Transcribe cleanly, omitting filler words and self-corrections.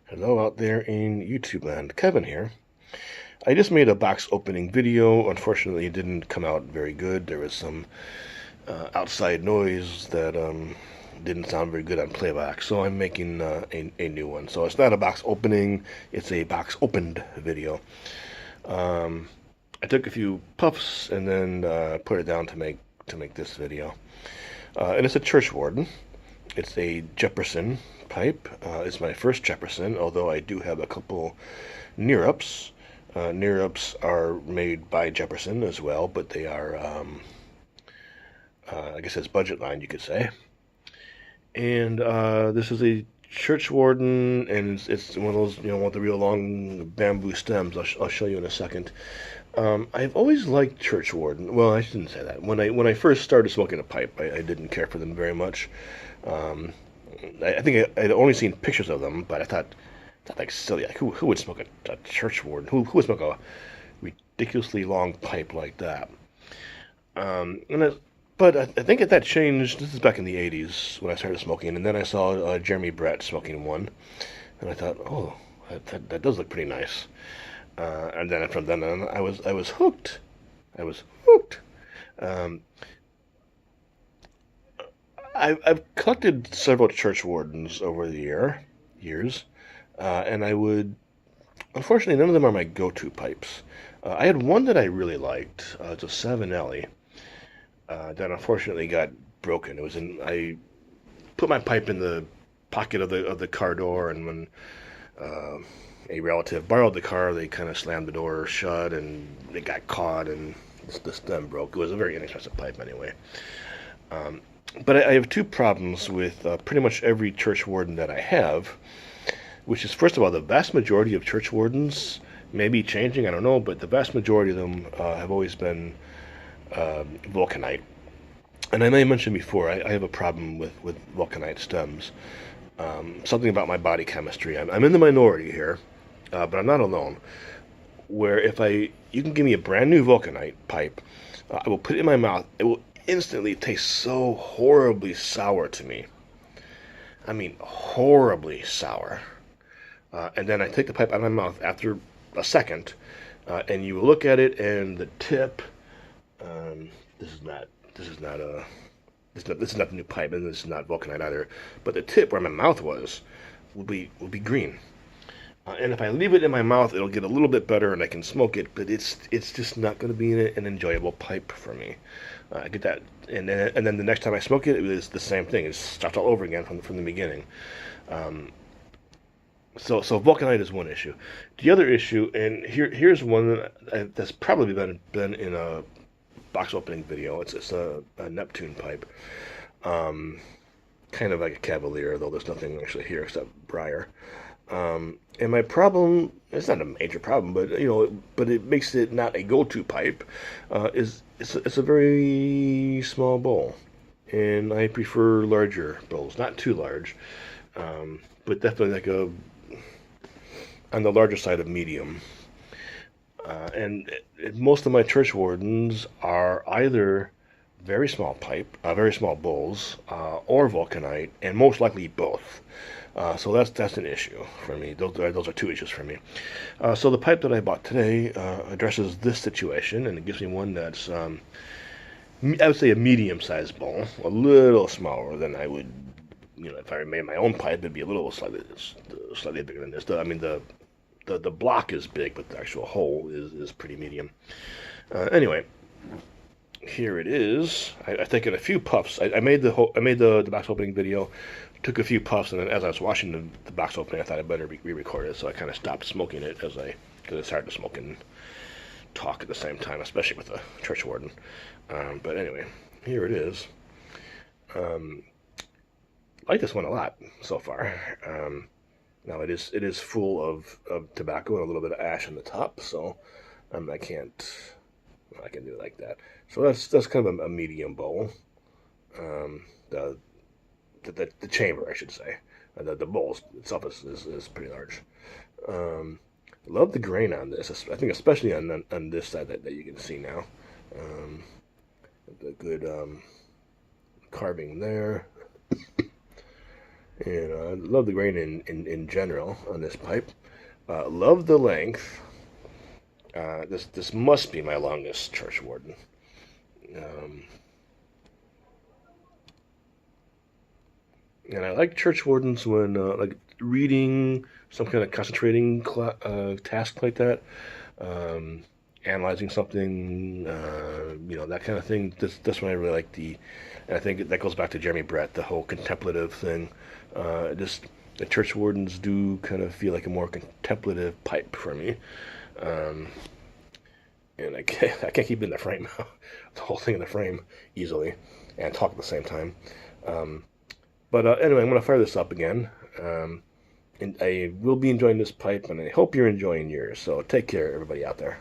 Hello out there in YouTube land, Kevin here. I just made a box opening video. Unfortunately, it didn't come out very good. There was some outside noise that didn't sound very good on playback, so I'm making a new one. So it's not a box opening, it's a box opened video. Um, I took a few puffs and then put it down to make this video. And it's a churchwarden. It's a Jespersen pipe. It's my first Jespersen, although I do have a couple near-ups. Near-ups are made by Jespersen as well, but they are, I guess it's budget line, you could say. And this is a churchwarden, and it's one of those, with the real long bamboo stems. I'll show you in a second. I've always liked churchwarden. Well, I shouldn't say that. When I first started smoking a pipe, I didn't care for them very much. Um, I think I'd only seen pictures of them, but I thought like silly. Like, who would smoke a churchwarden? Who would smoke a ridiculously long pipe like that? And but I think that changed. This is back in the '80s when I started smoking, and then I saw Jeremy Brett smoking one, and I thought, oh, that does look pretty nice. And then from then on, I was hooked. I was hooked. Um, I've collected several churchwardens over the years, and I would. Unfortunately, none of them are my go-to pipes. I had one that I really liked. It's a Savinelli that unfortunately got broken. It was in. I put my pipe in the pocket of the car door, and when uh, a relative borrowed the car, they kind of slammed the door shut, and it got caught, and the stem broke. It was a very inexpensive pipe anyway. Um, but I have two problems with pretty much every churchwarden that I have, which is, first of all, the vast majority of churchwardens may be changing, I don't know, but the vast majority of them have always been vulcanite. And I may have mentioned before, I have a problem with vulcanite stems. Something about my body chemistry. I'm in the minority here, but I'm not alone. Where if you can give me a brand new vulcanite pipe, I will put it in my mouth. It will instantly taste so horribly sour to me. I mean, horribly sour. And then I take the pipe out of my mouth after a second, and you look at it, and the tip. Um, this is not. This is not a. This is not the new pipe, and this is not vulcanite either. But the tip where my mouth will be green. And if I leave it in my mouth, it'll get a little bit better, and I can smoke it. But it's just not going to be an enjoyable pipe for me. I get that, and then the next time I smoke it, it's the same thing. It starts all over again from the beginning. Um, so vulcanite is one issue. The other issue, and here's one that's probably been in a box opening video. It's a Neptune pipe, um, kind of like a Cavalier, though there's nothing actually here except briar. And my problem, it's not a major problem, but it makes it not a go-to pipe. Is it's a very small bowl, and I prefer larger bowls, not too large, but definitely like a on the larger side of medium. And most of my church wardens are either very small bowls, or vulcanite, and most likely both. So that's an issue for me. Those are two issues for me. So the pipe that I bought today addresses this situation, and it gives me one that's I would say a medium-sized bowl, a little smaller than I would. If I made my own pipe, it'd be a little slightly bigger than this. I mean, the block is big, but the actual hole is pretty medium. Anyway, here it is. I've taken a few puffs. I made the box opening video, took a few puffs, and then as I was watching the box opening, I thought I'd better re-record it. So I kind of stopped smoking it because it's hard to smoke and talk at the same time, especially with a church warden. But anyway, here it is. I like this one a lot so far. Now it is full of tobacco and a little bit of ash on the top, so I can do it like that. So that's kind of a medium bowl. The chamber, I should say. The bowl itself is pretty large. Love the grain on this. I think especially on this side that you can see now. The good carving there. And I love the grain in general on this pipe. Love the length. This must be my longest churchwarden. Um, and I like churchwardens when like reading some kind of concentrating task like that, um, analyzing something, that kind of thing. That's when I really like and I think that goes back to Jeremy Brett, the whole contemplative thing. Just the churchwardens do kind of feel like a more contemplative pipe for me. Um, and I can't keep it in the frame, the whole thing in the frame easily, and talk at the same time. Um, but anyway, I'm going to fire this up again. And I will be enjoying this pipe, and I hope you're enjoying yours. So take care, everybody out there.